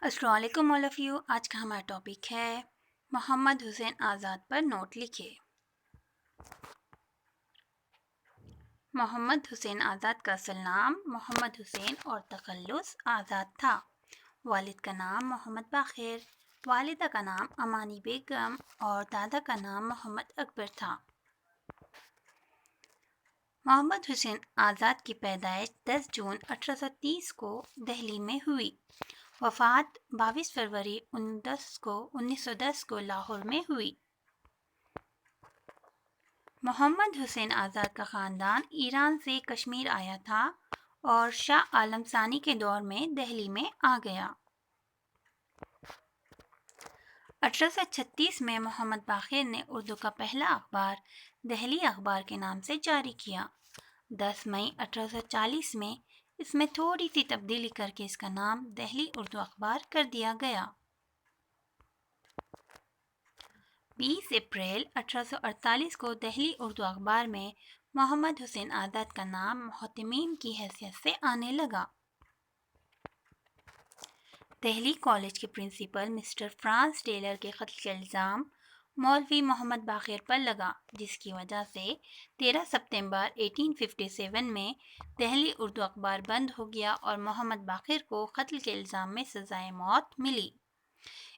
السلام علیکم all of you. آج کا ہمارا ٹاپک ہے محمد حسین آزاد پر نوٹ لکھے. محمد حسین آزاد کا اصل نام محمد حسین اور تخلص آزاد تھا. والد کا نام محمد باقر، والدہ کا نام امانی بیگم اور دادا کا نام محمد اکبر تھا. محمد حسین آزاد کی پیدائش 10 جون 1830 کو دہلی میں ہوئی. وفات 22 فروری 1910 کو لاہور میں ہوئی. محمد حسین آزاد کا خاندان ایران سے کشمیر آیا تھا اور شاہ عالم ثانی کے دور میں دہلی میں آ گیا. 1836 میں محمد باقر نے اردو کا پہلا اخبار دہلی اخبار کے نام سے جاری کیا. 10 مئی 1840 میں اس میں تھوڑی سی تبدیلی کر کے اس کا نام دہلی اردو اخبار کر دیا گیا. 20 اپریل 1848 کو دہلی اردو اخبار میں محمد حسین آزاد کا نام محتمین کی حیثیت سے آنے لگا. دہلی کالج کے پرنسپل مسٹر فرانس ٹیلر کے قتل کا الزام مولوی محمد باقر پر لگا، جس کی وجہ سے 13 ستمبر 1857 میں دہلی اردو اخبار بند ہو گیا اور محمد باقر کو قتل کے الزام میں سزائے موت ملی.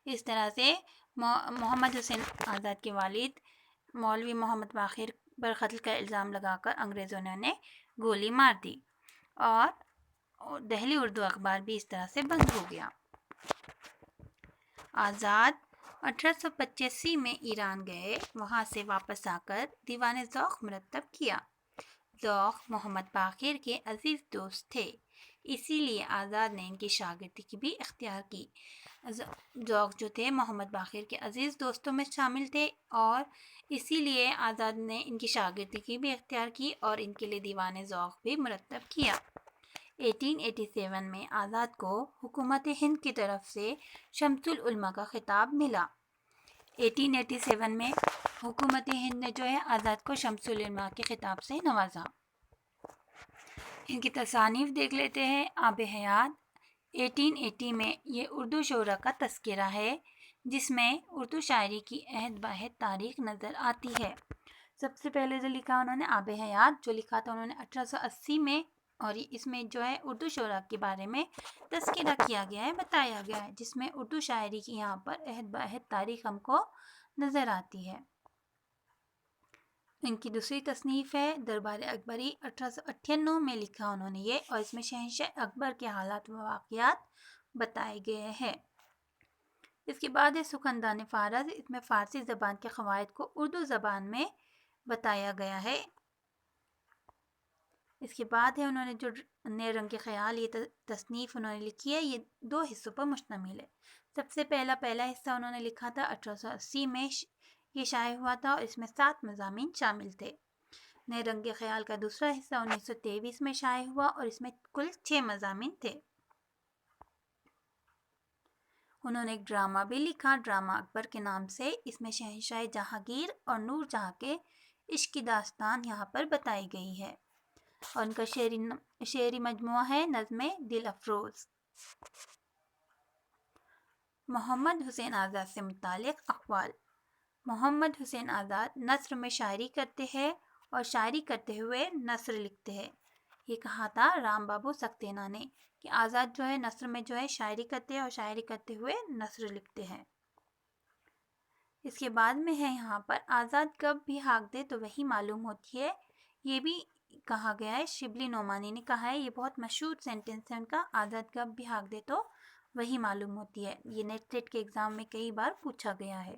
اس طرح سے محمد حسین آزاد کے والد مولوی محمد باقر پر قتل کا الزام لگا کر انگریزوں نے انہیں گولی مار دی اور دہلی اردو اخبار بھی اس طرح سے بند ہو گیا. آزاد 1885 میں ایران گئے. وہاں سے واپس آ کر دیوان ذوق مرتب کیا. ذوق محمد باقر کے عزیز دوست تھے، اسی لیے آزاد نے ان کی شاگردی بھی اختیار کی. ذوق جو تھے محمد باقر کے عزیز دوستوں میں شامل تھے اور اسی لیے آزاد نے ان کی شاگردی بھی اختیار کی اور ان کے لیے دیوان ذوق بھی مرتب کیا. 1887 میں آزاد کو حکومت ہند کی طرف سے شمس العلماء کا خطاب ملا. 1887 میں حکومت ہند نے آزاد کو شمس العلماء کے خطاب سے نوازا. ان کی تصانیف دیکھ لیتے ہیں. آب حیات 1880 میں یہ اردو شعراء کا تذکرہ ہے، جس میں اردو شاعری کی عہد بہد تاریخ نظر آتی ہے. سب سے پہلے جو لکھا انہوں نے آب حیات جو لکھا تھا انہوں نے 1880 میں، اور اس میں اردو شعراء کے بارے میں تذکرہ کیا گیا ہے، بتایا گیا ہے، جس میں اردو شاعری کی یہاں پر عہد بہد تاریخ ہم کو نظر آتی ہے. ان کی دوسری تصنیف ہے دربار اکبری. 1898 میں لکھا انہوں نے یہ، اور اس میں شہنشاہ اکبر کے حالات و واقعات بتائے گئے ہیں. اس کے بعد ہے سخندان فارض. اس میں فارسی زبان کے قواعد کو اردو زبان میں بتایا گیا ہے. اس کے بعد ہے انہوں نے جو نئے رنگ کے خیال، یہ تصنیف انہوں نے لکھی ہے، یہ 2 حصوں پر مشتمل ہے. سب سے پہلا حصہ انہوں نے لکھا تھا 1880 میں، یہ شائع ہوا تھا اور اس میں 7 مضامین شامل تھے. نئے رنگ کے خیال کا دوسرا حصہ 1923 میں شائع ہوا اور اس میں کل 6 مضامین تھے. انہوں نے ایک ڈرامہ بھی لکھا، ڈرامہ اکبر کے نام سے. اس میں شہنشاہ جہانگیر اور نور جہاں کے عشق کی داستان یہاں پر بتائی گئی ہے. اور ان کا شعری مجموعہ ہے نظم دل افروز. محمد حسین آزاد سے متعلق اقوال. محمد حسین آزاد نثر میں شاعری کرتے ہیں اور شاعری کرتے ہوئے نثر لکھتے ہیں. یہ کہا تھا رام بابو سکسینہ نے کہ آزاد نثر میں شاعری کرتے ہیں اور شاعری کرتے ہوئے نثر لکھتے ہیں. اس کے بعد میں ہے یہاں پر آزاد کب بھی ہاک دے تو وہی معلوم ہوتی ہے. یہ بھی کہا گیا ہے، شبلی نعمانی نے کہا ہے، یہ بہت مشہور سینٹنس ہے ان کا، آزاد کب بھی ہاک دے تو وہی معلوم ہوتی ہے. یہ نیٹ سیٹ کے ایگزام میں کئی بار پوچھا گیا ہے.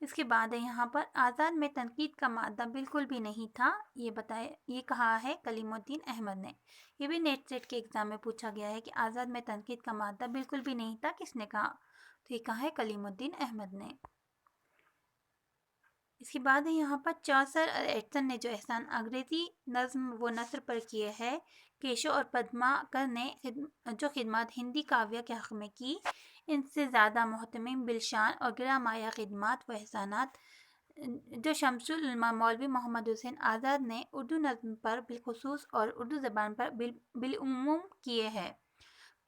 اس کے بعد ہے یہاں پر آزاد میں تنقید کا مادہ بالکل بھی نہیں تھا، یہ کہا ہے کلیم الدین احمد نے. یہ بھی نیٹ سیٹ کے ایگزام میں پوچھا گیا ہے کہ آزاد میں تنقید کا مادہ بالکل بھی نہیں تھا، کس نے کہا؟ تو یہ کہا ہے کلیم الدین احمد نے. اس کے بعد ہے یہاں پر چوسر اور ایٹسن نے جو احسان انگریزی نظم و نثر پر کیے ہیں. کیشو اور پدماکر نے جو خدمات ہندی کاویہ کے حق میں کی، ان سے زیادہ محتمم بالشان اور گرا مایہ خدمات و احسانات جو شمس العلماء مولوی محمد حسین آزاد نے اردو نظم پر بالخصوص اور اردو زبان پر بالعموم کیے ہیں.